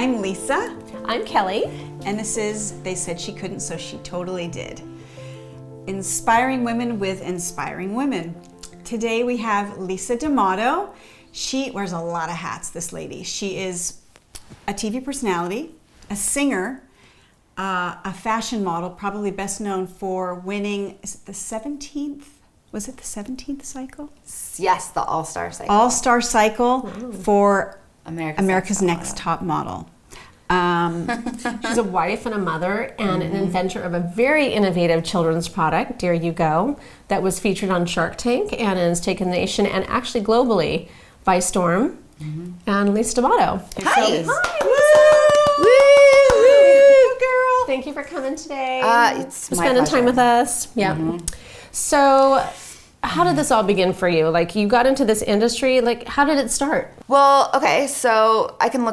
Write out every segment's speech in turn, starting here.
I'm Lisa. I'm Kelli. And this is They Said She Couldn't, So She Totally Did. Inspiring women with inspiring women. Today we have lisad'Amato. She wears a lot of hats, this lady. She is a TV personality, a singer, a fashion model, probably best known for winning, is it the 17th? Was it the 17th cycle? Yes, the All-Star cycle. All-Star cycle for America's Next Top Model. She's a wife and a mother and an inventor of a very innovative children's product, Dare You Go, that was featured on Shark Tank and has taken the nation and actually globally by storm. And lisad'Amato. Hi. Woo, girl. Thank you for coming today. It's my spending pleasure. time with us. Yeah. So, how did this all begin for you? Like, you got into this industry. Like, how did it start? Well, okay, so I can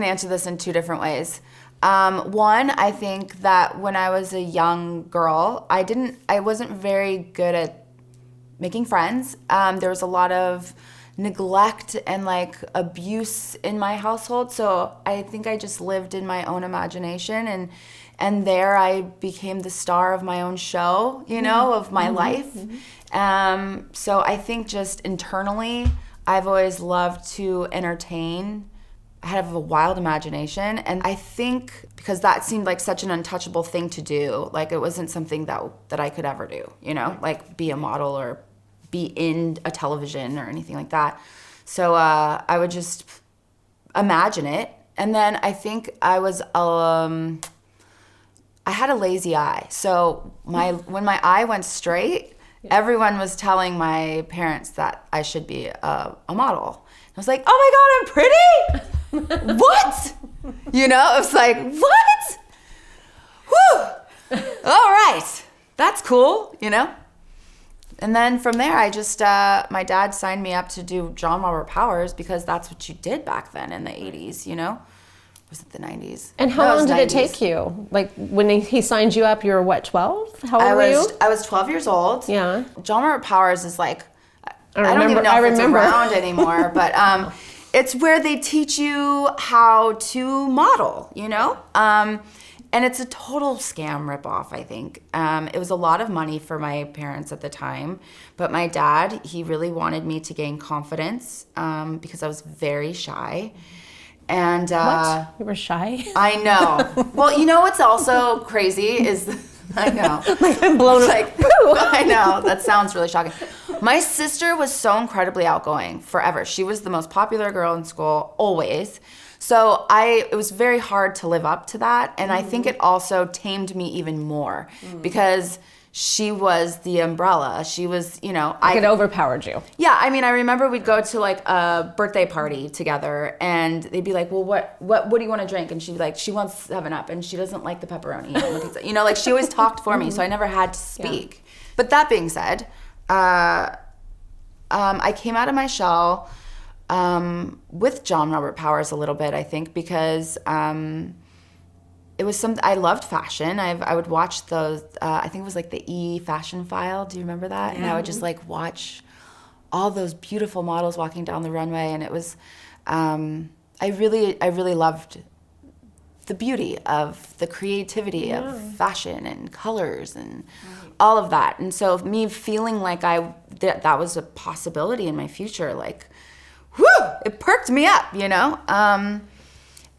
answer this in two different ways. One, I think that when I was a young girl, I wasn't very good at making friends. There was a lot of neglect and like abuse in my household, so I think I just lived in my own imagination, and there I became the star of my own show, of my life. So I think just internally, I've always loved to entertain. I have a wild imagination, and I think because that seemed like such an untouchable thing to do, like it wasn't something that I could ever do, like be a model or be in a television or anything like that. So I would just imagine it, and then I think I was I had a lazy eye. So when my eye went straight, everyone was telling my parents that I should be a model. I was like, oh my God, I'm pretty? What? It was like, what? Whew. All right. That's cool, And then from there, I just, my dad signed me up to do John Robert Powers because that's what you did back then in the 80s, Was it the 90s? And how long did it take you? Like, when he signed you up, you were what, 12? How old were you? I was 12 years old. Yeah. John Robert Powers is like, I don't even know if it's around anymore, but it's where they teach you how to model, and it's a total scam ripoff, I think. It was a lot of money for my parents at the time, but my dad, he really wanted me to gain confidence because I was very shy. And what? You were shy? I know. Well, what's also crazy is, I know. Like, I'm blown like, I know. That sounds really shocking. My sister was so incredibly outgoing forever. She was the most popular girl in school, always. So it was very hard to live up to that. And I think it also tamed me even more because she was the umbrella. She was, it overpowered you. Yeah, I remember we'd go to like a birthday party together, and they'd be like, "Well, what do you want to drink?" And she'd be like, "She wants 7-Up, and she doesn't like the pepperoni on the pizza." Like she always talked for me, so I never had to speak. Yeah. But that being said, I came out of my shell with John Robert Powers a little bit, I think, because it was something I loved fashion. I would watch those. I think it was like the E Fashion File. Do you remember that? Yeah. And I would just like watch all those beautiful models walking down the runway, and it was. I really loved the beauty of the creativity of fashion and colors and all of that. And so me feeling like that was a possibility in my future, like, whew, it perked me up,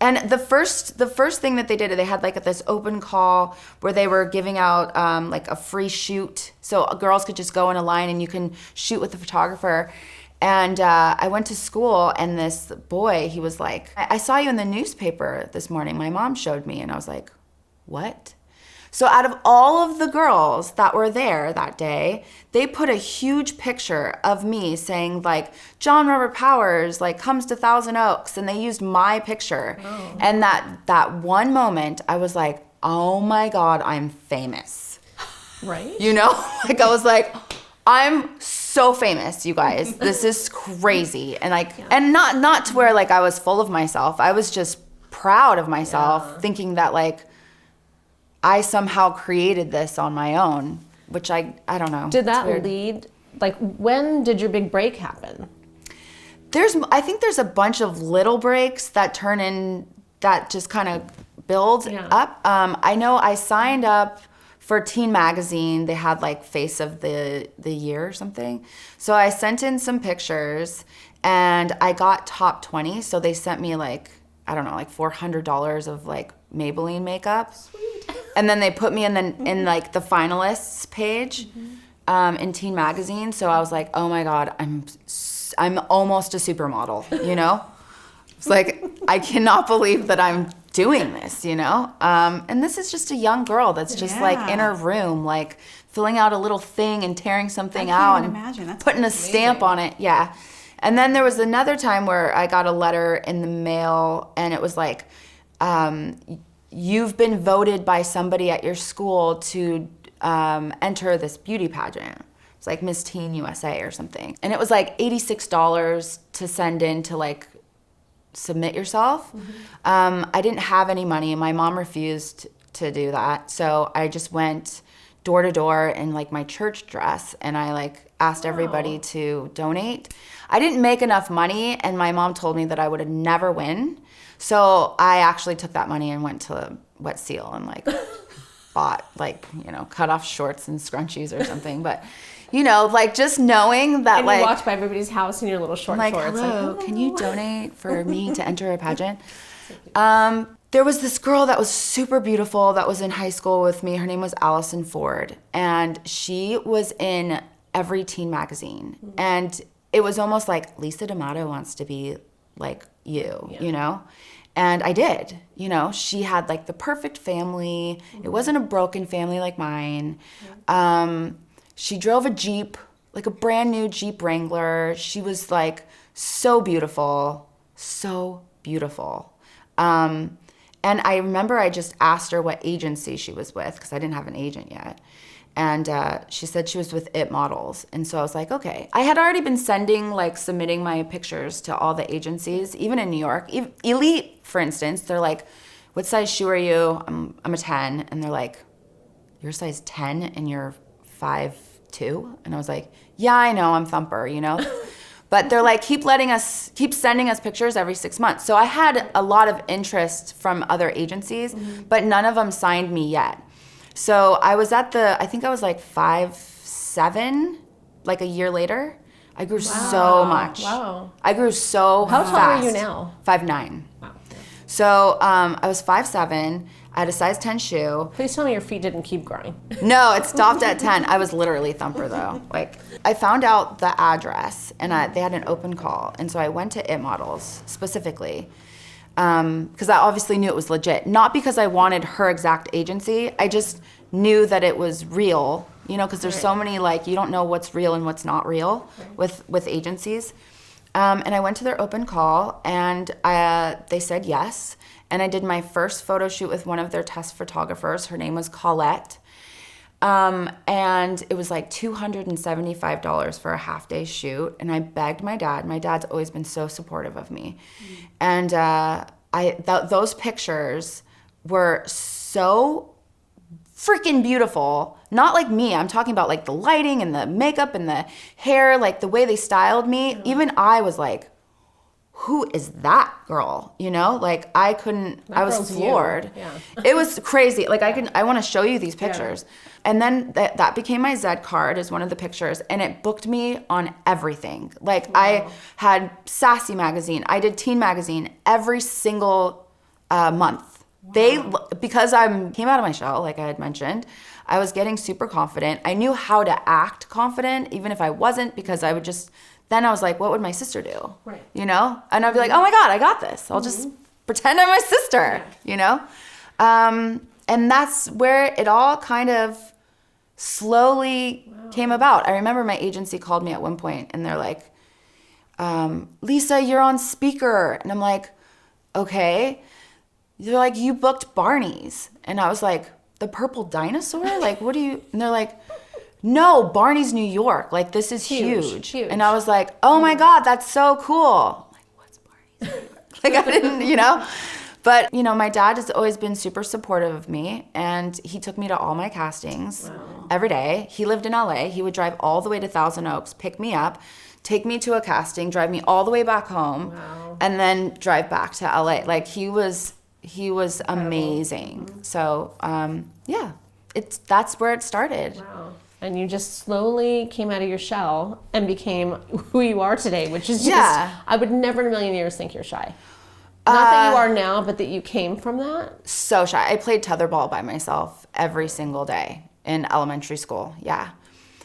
And the first thing that they did, they had like this open call where they were giving out like a free shoot, so girls could just go in a line and you can shoot with the photographer. And I went to school, and this boy, he was like, I saw you in the newspaper this morning. My mom showed me. And I was like, what? So out of all of the girls that were there that day, they put a huge picture of me saying like, John Robert Powers like comes to Thousand Oaks, and they used my picture. Oh. And that one moment, I was like, oh my God, I'm famous. Right. Like I was like, I'm so famous, you guys. This is crazy. And like, and not to where like I was full of myself. I was just proud of myself, thinking that like I somehow created this on my own, which I don't know. Did that lead, like, when did your big break happen? I think there's a bunch of little breaks that turn in that just kind of builds up. I know I signed up for Teen Magazine. They had like Face of the Year or something. So I sent in some pictures and I got top 20. So they sent me like, I don't know, like $400 of like Maybelline makeup. Sweet. And then they put me in like the finalists page in Teen Magazine. So I was like, oh my God, I'm almost a supermodel, you know? It's like, I cannot believe that I'm doing this, you know? And this is just a young girl that's just like in her room, like filling out a little thing and tearing something out and putting a stamp on it. Yeah. And then there was another time where I got a letter in the mail and it was like, you've been voted by somebody at your school to enter this beauty pageant. It's like Miss Teen USA or something. And it was like $86 to send in to like submit yourself. I didn't have any money and my mom refused to do that. So I just went door to door in like my church dress and I like asked everybody to donate. I didn't make enough money and my mom told me that I would never win. So I actually took that money and went to Wet Seal and like bought like, you know, cut off shorts and scrunchies or something. But you know, like just knowing that, and like, you walked by everybody's house in your little shorts. Hello, can you donate for me to enter a pageant? There was this girl that was super beautiful that was in high school with me. Her name was Allison Ford, and she was in every teen magazine. And it was almost like lisad'Amato wants to be like you, you know? And I did, you know, she had like the perfect family. It wasn't a broken family like mine. She drove a Jeep, like a brand new Jeep Wrangler. She was like so beautiful, so beautiful. And I remember I just asked her what agency she was with because I didn't have an agent yet. And she said she was with It Models. And so I was like, okay. I had already been submitting my pictures to all the agencies, even in New York. Elite, for instance, they're like, what size shoe are you? I'm a 10. And they're like, you're a size 10 and you're 5'2"? And I was like, yeah, I know, I'm Thumper, you know? But they're like, keep sending us pictures every 6 months. So I had a lot of interest from other agencies, but none of them signed me yet. So I was I think I was like 5'7", like a year later. I grew so much. Wow. I grew so fast. How tall are you now? 5'9". Wow. So I was 5'7". I had a size 10 shoe. Please tell me your feet didn't keep growing. No, it stopped at 10. I was literally Thumper though. Like I found out the address and they had an open call. And so I went to It Models specifically because I obviously knew it was legit. Not because I wanted her exact agency. I just knew that it was real, you know, because there's so many like you don't know what's real and what's not real with agencies. And I went to their open call and they said yes. And I did my first photo shoot with one of their test photographers. Her name was Colette. And it was like $275 for a half-day shoot. And I begged my dad. My dad's always been so supportive of me. And those pictures were so freaking beautiful. Not like me. I'm talking about like the lighting and the makeup and the hair, like the way they styled me. Yeah. Even I was like, who is that girl? You know, like I was floored. Yeah. It was crazy. Like I want to show you these pictures. Yeah. And then that became my Zed card as one of the pictures and it booked me on everything. Like I had Sassy magazine. I did Teen magazine every single month. Wow. Because I came out of my shell, like I had mentioned, I was getting super confident. I knew how to act confident, even if I wasn't, because I would just, then I was like, what would my sister do? Right. You know? And I'd be like, oh my God, I got this. I'll just pretend I'm my sister, you know? And that's where it all kind of slowly came about. I remember my agency called me at one point and they're like, Lisa, you're on speaker. And I'm like, okay. They're like, you booked Barney's. And I was like, the purple dinosaur? Like, what do you, and they're like, no, Barney's New York. Like, this is huge. And I was like, oh my God, that's so cool. I'm like, what's Barney's New York? Like, I didn't, you know? But, you know, my dad has always been super supportive of me. And he took me to all my castings every day. He lived in LA. He would drive all the way to Thousand Oaks, pick me up, take me to a casting, drive me all the way back home, and then drive back to LA. Like, he was He was amazing. So, yeah, that's where it started. Wow. And you just slowly came out of your shell and became who you are today, which is just, I would never in a million years think you're shy. Not that you are now, but that you came from that? So shy. I played tetherball by myself every single day in elementary school. Yeah.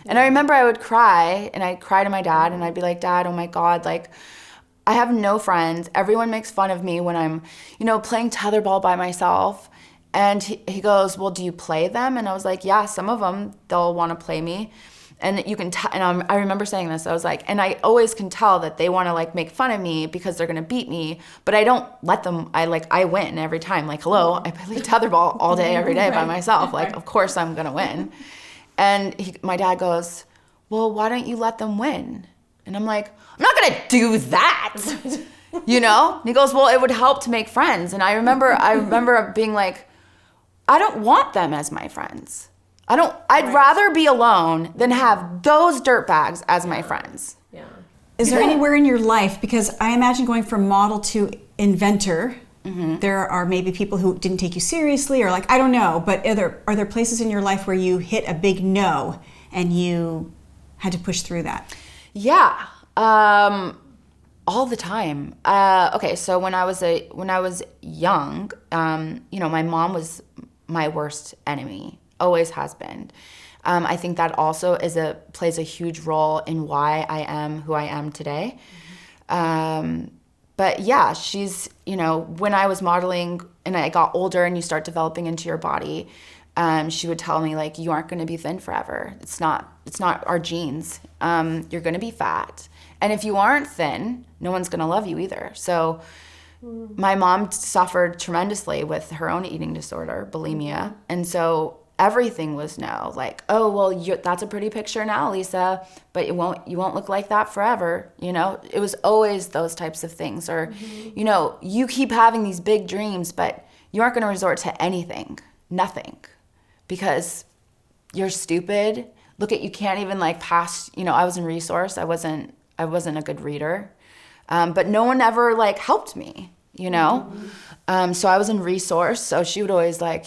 And I remember I would cry, and I'd cry to my dad, and I'd be like, Dad, oh my God, like, I have no friends. Everyone makes fun of me when I'm, playing tetherball by myself. And he goes, well, do you play them? And I was like, yeah, some of them, they'll want to play me. And you can I remember saying this, I was like, and I always can tell that they want to like make fun of me because they're going to beat me, but I don't let them, I win every time. Like, hello, I play tetherball all day, every day by myself. Like, of course I'm going to win. And my dad goes, well, why don't you let them win? And I'm like, I'm not going to do that. And he goes, well, it would help to make friends. And I remember being like, I don't want them as my friends. I'd rather be alone than have those dirtbags as my friends. Yeah. Is there anywhere in your life, because I imagine going from model to inventor, there are maybe people who didn't take you seriously, or like, I don't know, but are there places in your life where you hit a big no and you had to push through that? Yeah. All the time. Okay, so when I was young, my mom was my worst enemy, always has been. I think that also plays a huge role in why I am who I am today. But yeah, she's, when I was modeling and I got older and you start developing into your body, she would tell me, like, you aren't going to be thin forever. It's not our genes. You're going to be fat. And if you aren't thin, no one's going to love you either. So my mom suffered tremendously with her own eating disorder, bulimia. And so everything was no. Like, oh, well, that's a pretty picture now, Lisa, but you won't look like that forever. It was always those types of things. Or, you keep having these big dreams, but you aren't going to resort to anything, nothing, because you're stupid. Look you can't even like pass, I was in resource. I wasn't a good reader. But no one ever like helped me, So I was in resource. So she would always like,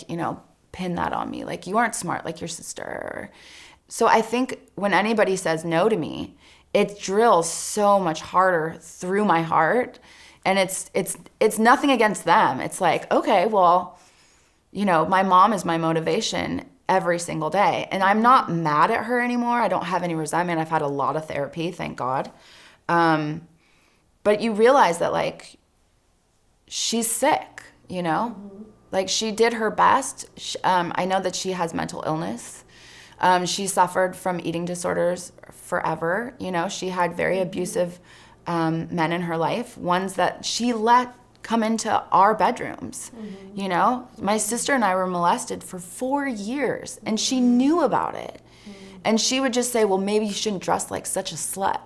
pin that on me. Like, you aren't smart like your sister. So I think when anybody says no to me, it drills so much harder through my heart. And it's nothing against them. It's like, okay, well, my mom is my motivation every single day. And I'm not mad at her anymore. I don't have any resentment. I've had a lot of therapy, thank God. But you realize that, like, she's sick, Like, she did her best. I know that she has mental illness. She suffered from eating disorders forever. She had very abusive men in her life, ones that she let come into our bedrooms. My sister and I were molested for 4 years, and she knew about it. And she would just say, well, maybe you shouldn't dress like such a slut.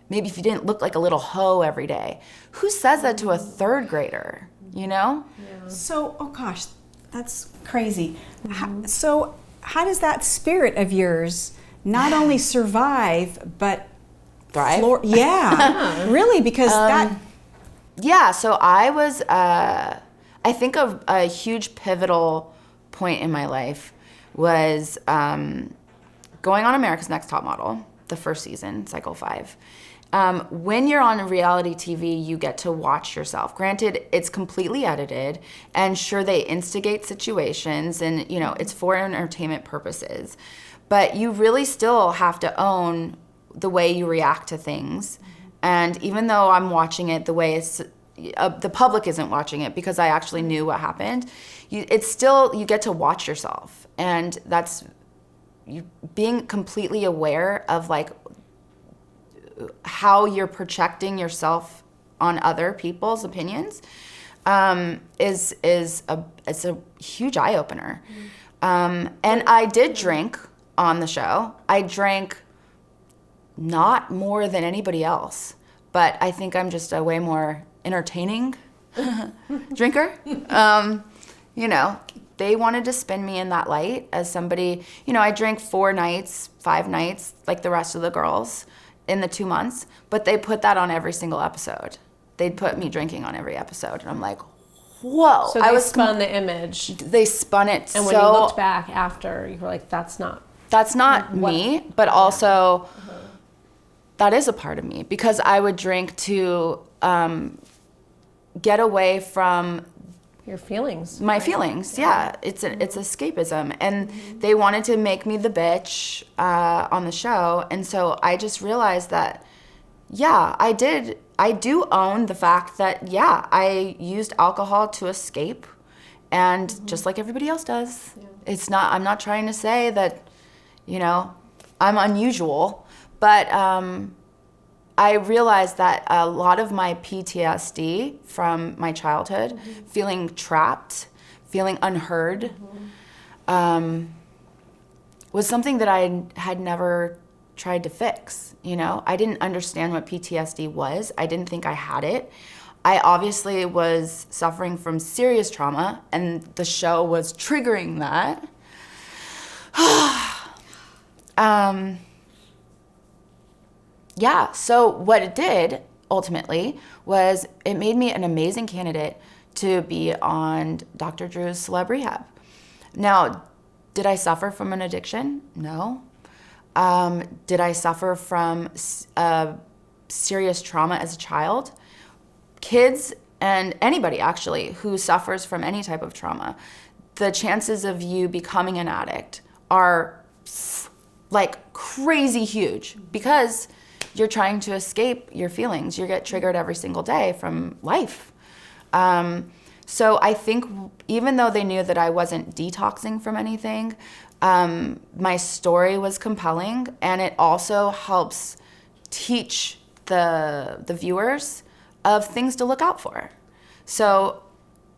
Maybe if you didn't look like a little hoe every day. Who says that to a third grader, Yeah. So, oh gosh, that's crazy. So how does that spirit of yours not only survive, but thrive? Yeah, really, because that... Yeah, so I was, I think a huge pivotal point in my life was going on America's Next Top Model, the first season, cycle 5. When you're on reality TV, you get to watch yourself. Granted, it's completely edited, and sure, they instigate situations, and it's for entertainment purposes. But you really still have to own the way you react to things. And even though I'm watching it the way the public isn't watching it, because I actually knew what happened, it's still, you get to watch yourself, and that's you being completely aware of like how you're projecting yourself on other people's opinions is a huge eye opener. And I did drink on the show. I drank not more than anybody else, but I think I'm just a way more entertaining drinker. They wanted to spin me in that light as somebody, I drank 4 nights, 5 nights, like the rest of the girls in the 2 months, but they put that on every single episode. They'd put me drinking on every episode, and I'm like, whoa. So they spun the image. They spun it. And when you looked back after, you were like, that's not me, but also that is a part of me, because I would drink to get away from your feelings. My feelings, yeah. It's escapism. And they wanted to make me the bitch on the show. And so I just realized that, yeah, I do own the fact that, yeah, I used alcohol to escape. And just like everybody else does. Yeah. I'm not trying to say that, you know, I'm unusual. But I realized that a lot of my PTSD from my childhood, feeling trapped, feeling unheard, was something that I had never tried to fix. You know, I didn't understand what PTSD was. I didn't think I had it. I obviously was suffering from serious trauma, and the show was triggering that. Yeah, so what it did, ultimately, was it made me an amazing candidate to be on Dr. Drew's Celeb Rehab. Now, did I suffer from an addiction? No. Did I suffer from serious trauma as a child? Kids, and anybody actually, who suffers from any type of trauma, the chances of you becoming an addict are like crazy huge, because you're trying to escape your feelings. You get triggered every single day from life. So I think even though they knew that I wasn't detoxing from anything, my story was compelling, and it also helps teach the viewers of things to look out for. So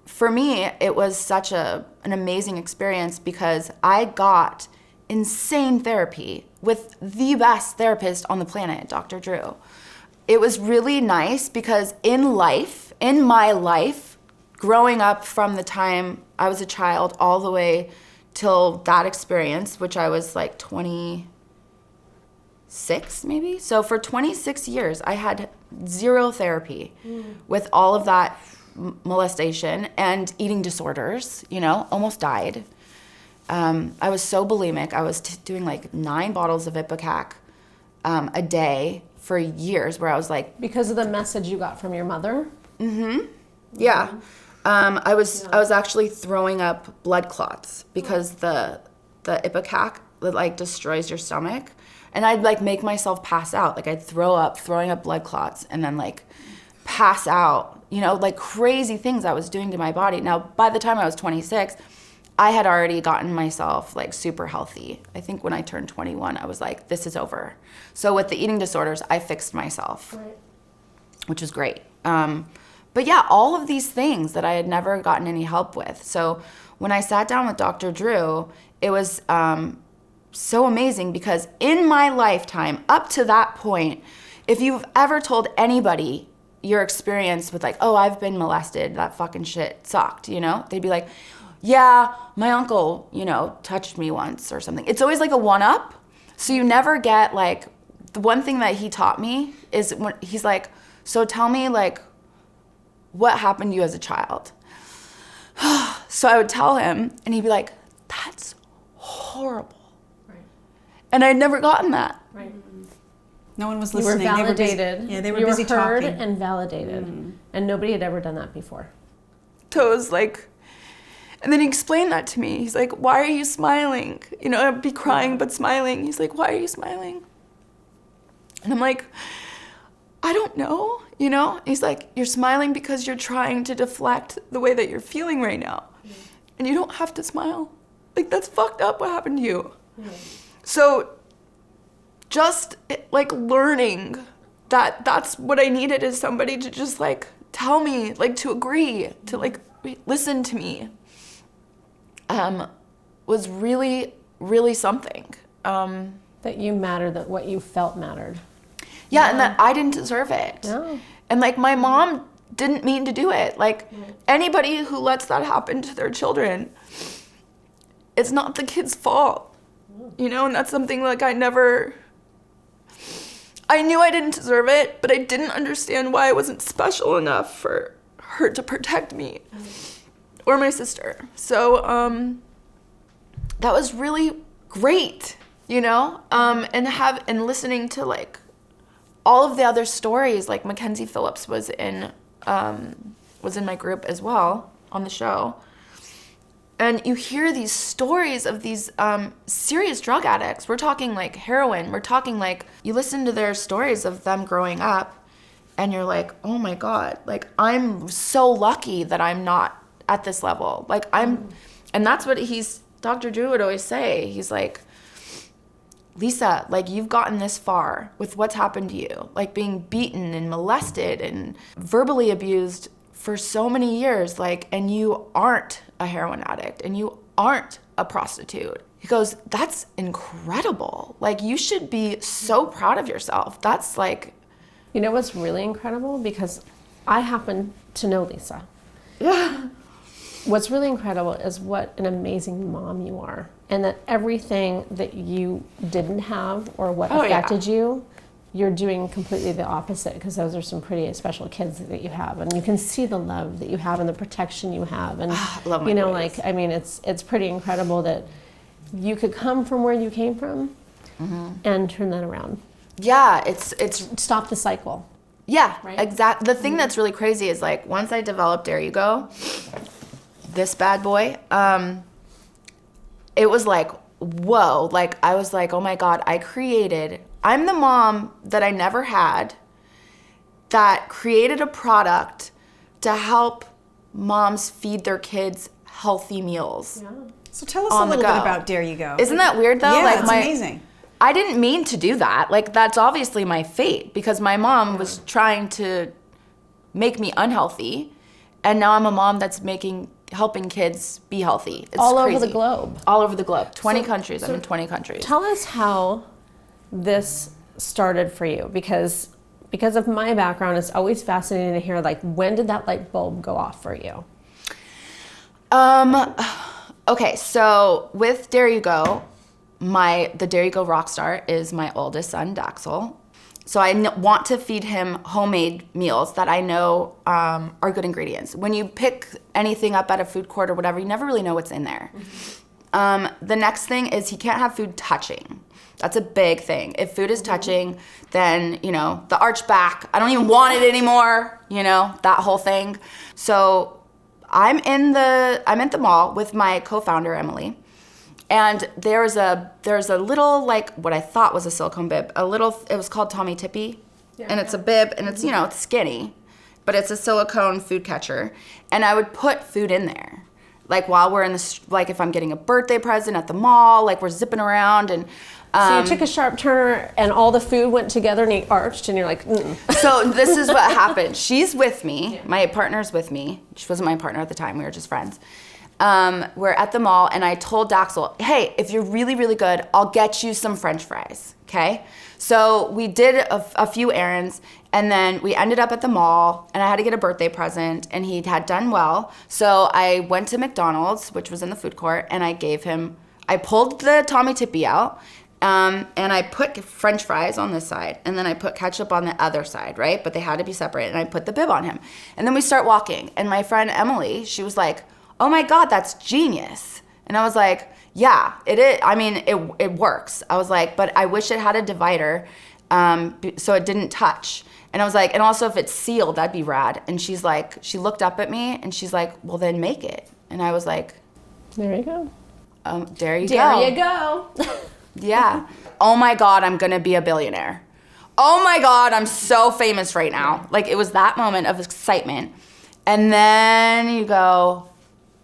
for me, it was such an amazing experience, because I got insane therapy with the best therapist on the planet, Dr. Drew. It was really nice, because in my life, growing up from the time I was a child all the way till that experience, which I was like 26 maybe. So for 26 years, I had zero therapy with all of that molestation and eating disorders, you know, almost died. I was so bulimic. I was doing like 9 bottles of Ipecac a day for years, where I was like... Because of the message you got from your mother? Mm-hmm. Yeah. I was actually throwing up blood clots, because the Ipecac, like, destroys your stomach. And I'd like make myself pass out. Like, I'd throwing up blood clots, and then like pass out, you know, like crazy things I was doing to my body. Now, by the time I was 26, I had already gotten myself like super healthy. I think when I turned 21, I was like, this is over. So with the eating disorders, I fixed myself, which was great. But yeah, all of these things that I had never gotten any help with. So when I sat down with Dr. Drew, it was so amazing, because in my lifetime, up to that point, if you've ever told anybody your experience with like, oh, I've been molested, that fucking shit sucked, you know, they'd be like, yeah, my uncle, you know, touched me once or something. It's always like a one-up. So you never get like, the one thing that he taught me is when he's like, so tell me like, what happened to you as a child? So I would tell him, and he'd be like, that's horrible. Right. And I'd never gotten that. Right. No one was listening. You were validated. They were busy heard talking. And validated. And nobody had ever done that before. So it was like, and then he explained that to me. He's like, why are you smiling? You know, I'd be crying but smiling. He's like, why are you smiling? And I'm like, I don't know, you know? He's like, you're smiling because you're trying to deflect the way that you're feeling right now. And you don't have to smile. Like, that's fucked up what happened to you. So just like learning that that's what I needed, is somebody to just like tell me, like to agree, to like listen to me, was really, really something. That you mattered, that what you felt mattered. Yeah, and that I didn't deserve it. No. And like my mom didn't mean to do it. Like anybody who lets that happen to their children, it's not the kid's fault. You know, and that's something like I knew I didn't deserve it, but I didn't understand why I wasn't special enough for her to protect me. or my sister. So that was really great, you know? And listening to like all of the other stories, like Mackenzie Phillips was in my group as well on the show. And you hear these stories of these serious drug addicts. We're talking like heroin. We're talking like, you listen to their stories of them growing up and you're like, oh my God, like I'm so lucky that I'm not at this level. Like and that's what Dr. Drew would always say. He's like, Lisa, like you've gotten this far with what's happened to you, like being beaten and molested and verbally abused for so many years, like, and you aren't a heroin addict and you aren't a prostitute. He goes, that's incredible. Like you should be so proud of yourself. That's like, you know what's really incredible? Because I happen to know Lisa. Yeah. What's really incredible is what an amazing mom you are, and that everything that you didn't have or what affected you, you're doing completely the opposite, because those are some pretty special kids that you have, and you can see the love that you have and the protection you have, and love my you know, boys. like, I mean, it's pretty incredible that you could come from where you came from and turn that around. Yeah, it's Stop the cycle. Yeah, right? exactly. The thing that's really crazy is like once I developed There You Go, this bad boy, it was like, whoa, like I was like, oh my God, I'm the mom that I never had that created a product to help moms feed their kids healthy meals. Yeah. So tell us a little bit about There You Go. Isn't that weird though? Yeah, like it's amazing. I didn't mean to do that. Like that's obviously my fate, because my mom was trying to make me unhealthy, and now I'm a mom that's helping kids be healthy. It's All crazy. over the globe. All over the globe. 20 countries. I'm in 20 countries. Tell us how this started for you, because of my background, it's always fascinating to hear, like, when did that light bulb go off for you? Okay, so with There You Go, the There You Go rock star is my oldest son, Daxel. So I want to feed him homemade meals that I know are good ingredients. When you pick anything up at a food court or whatever, you never really know what's in there. The next thing is he can't have food touching. That's a big thing. If food is touching, then, you know, the arch back, I don't even want it anymore, you know, that whole thing. So I'm at the mall with my co-founder, Emily. And there's a little, like, what I thought was a silicone bib. It was called Tommy Tippy. Yeah, and it's a bib, and it's, you know, it's skinny. But it's a silicone food catcher. And I would put food in there. Like, while we're like, if I'm getting a birthday present at the mall, like, we're zipping around. And so you took a sharp turn, and all the food went together, and he arched, and you're like, So this is what happened. She's with me. Yeah. My partner's with me. She wasn't my partner at the time. We were just friends. We're at the mall, and I told Daxel, hey, if you're really, really good, I'll get you some French fries, okay? So we did a few errands, and then we ended up at the mall, and I had to get a birthday present, and he had done well. So I went to McDonald's, which was in the food court, and I pulled the Tommy Tippy out, and I put French fries on this side, and then I put ketchup on the other side, right? But they had to be separate, and I put the bib on him. And then we start walking, and my friend Emily, she was like, oh my God, that's genius. And I was like, yeah, it is. I mean, it works. I was like, but I wish it had a divider so it didn't touch. And I was like, and also if it's sealed, that'd be rad. And she's like, she looked up at me and she's like, well, then make it. And I was like, there you go. There you go. There you go. Yeah. Oh my God, I'm going to be a billionaire. Oh my God, I'm so famous right now. Like, it was that moment of excitement. And then you go,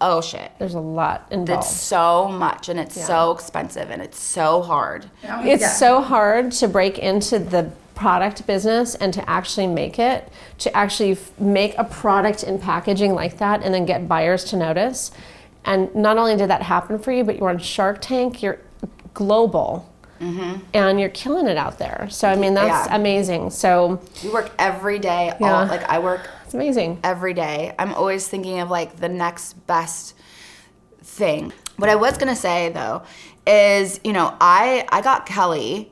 oh shit. There's a lot involved. It's so much, and it's so expensive, and it's so hard. It's so hard to break into the product business and to actually make it, to actually make a product in packaging like that and then get buyers to notice. And not only did that happen for you, but you're on Shark Tank, you're global. Mm-hmm. And you're killing it out there. So, I mean, that's amazing. So we work every day. I work it's amazing. Every day. I'm always thinking of like the next best thing. What I was going to say though is, you know, I got Kelli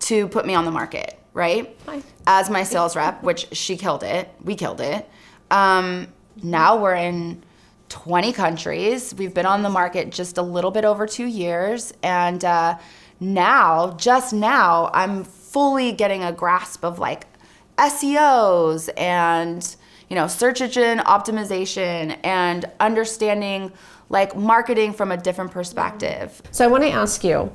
to put me on the market, right? Hi. As my sales rep, which she killed it. We killed it. Now we're in 20 countries. We've been on the market just a little bit over 2 years. And just now, I'm fully getting a grasp of like SEOs and, search engine optimization and understanding like marketing from a different perspective. So I want to ask you,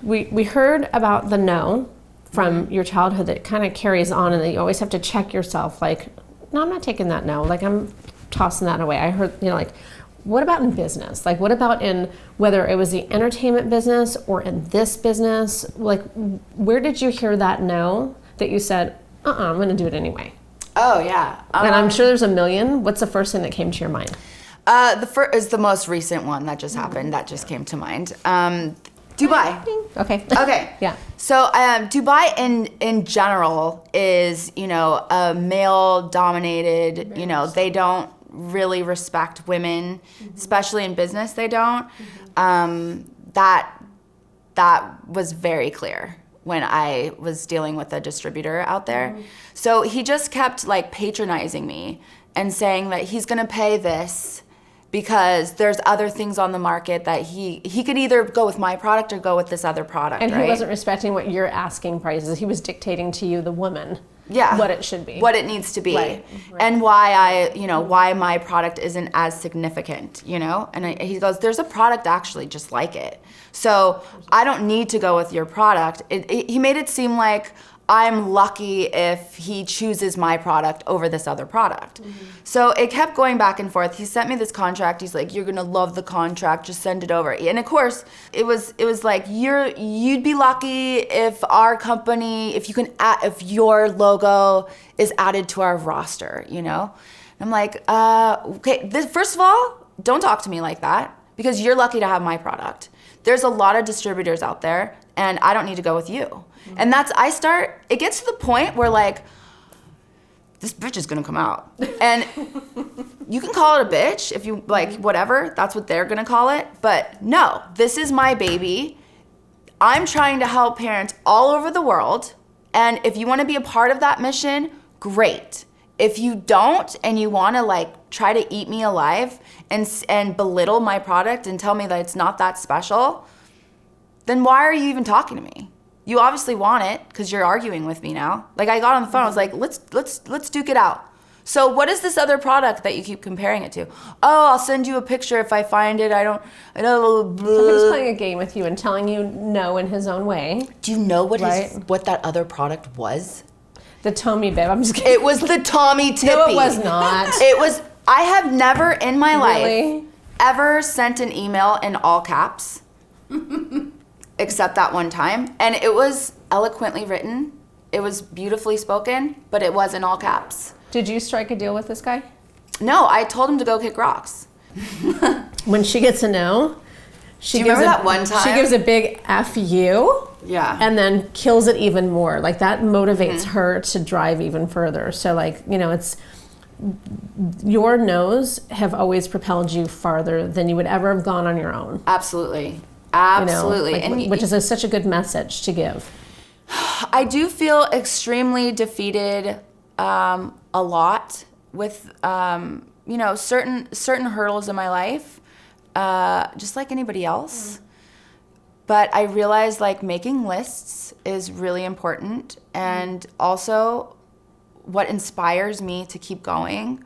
we heard about the no from your childhood that kind of carries on, and that you always have to check yourself like, no, I'm not taking that no, like I'm tossing that away. I heard, like, what about in business? Like, what about in, whether it was the entertainment business or in this business, like, where did you hear that no that you said, I'm going to do it anyway? Oh, yeah. And I'm sure there's a million. What's the first thing that came to your mind? The first is the most recent one that just happened, that just came to mind. Dubai. Okay. Okay. Yeah. So Dubai in general is, a male-dominated, they don't really respect women, especially in business, they don't. That was very clear when I was dealing with a distributor out there. So he just kept like patronizing me and saying that he's gonna pay this because there's other things on the market that he could either go with my product or go with this other product. And right? he wasn't respecting what your asking prices. He was dictating to you, the woman, what it should be. What it needs to be. Right. And why why my product isn't as significant, And he goes, there's a product actually just like it. So I don't need to go with your product. He made it seem like I'm lucky if he chooses my product over this other product. So it kept going back and forth. He sent me this contract. He's like, you're gonna love the contract, just send it over. And of course, it was like, you'd be lucky if our company, if your logo is added to our roster, And I'm like, okay, first of all, don't talk to me like that, because you're lucky to have my product. There's a lot of distributors out there, and I don't need to go with you. And it gets to the point where like, this bitch is gonna come out. And you can call it a bitch if you like, whatever, that's what they're gonna call it. But no, this is my baby. I'm trying to help parents all over the world. And if you wanna be a part of that mission, great. If you don't, and you wanna like try to eat me alive and belittle my product and tell me that it's not that special, then why are you even talking to me? You obviously want it because you're arguing with me now. Like, I got on the phone, I was like, let's duke it out. So what is this other product that you keep comparing it to? Oh, I'll send you a picture if I find it. I know. So he's playing a game with you and telling you no in his own way. Do you know what that other product was? The Tommy bib. I'm just kidding. It was the Tommy Tippy. No, it was not. It was. I have never in my Really? life ever sent an email in all caps. Except that one time. And it was eloquently written. It was beautifully spoken, but it was in all caps. Did you strike a deal with this guy? No, I told him to go kick rocks. When she gets a no, Do you remember that one time? She gives a big F you. Yeah. And then kills it even more. Like, that motivates her to drive even further. So like, it's, your no's have always propelled you farther than you would ever have gone on your own. Absolutely. Absolutely. Like, which is such a good message to give. I do feel extremely defeated a lot with, certain hurdles in my life, just like anybody else. But I realize like making lists is really important. And also what inspires me to keep going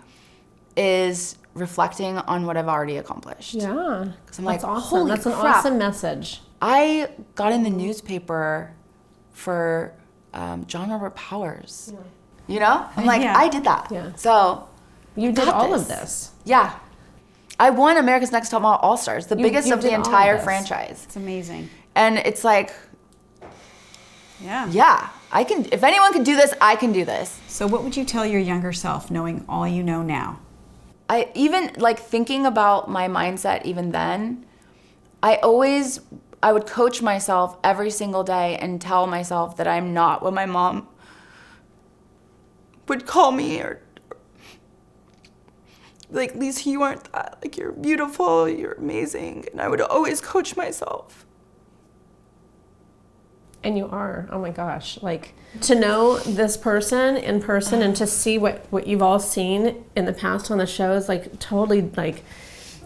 is reflecting on what I've already accomplished. Yeah. Because I'm like, awesome. holy That's an crap. awesome message. I got in the newspaper for John Robert Powers. Yeah. I'm like, Yeah. I did that. Yeah. So You did got all of this. Yeah. I won America's Next Top Model All-Stars, the biggest you of the did all of entire this. franchise. It's amazing. And it's like, Yeah. yeah, I can. If anyone can do this, I can do this. So what would you tell your younger self, knowing all you know now? I even like thinking about my mindset even then, I would coach myself every single day and tell myself that I'm not what my mom would call me, or like, Lisa, you aren't that. Like, you're beautiful, you're amazing. And I would always coach myself. And you are. Oh my gosh. Like, to know this person in person and to see what you've all seen in the past on the shows, like, totally, like,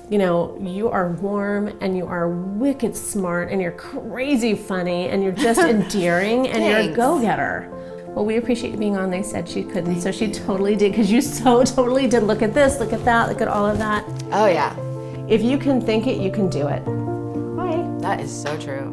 you know, you are warm and you are wicked smart and you're crazy funny and you're just endearing and you're a Thanks. go-getter. Well, we appreciate you being on. They said she couldn't, so she totally did, because you so totally did. Look at this, look at that, look at all of that. Oh yeah, If you can think it, you can do it. Bye. that is so true.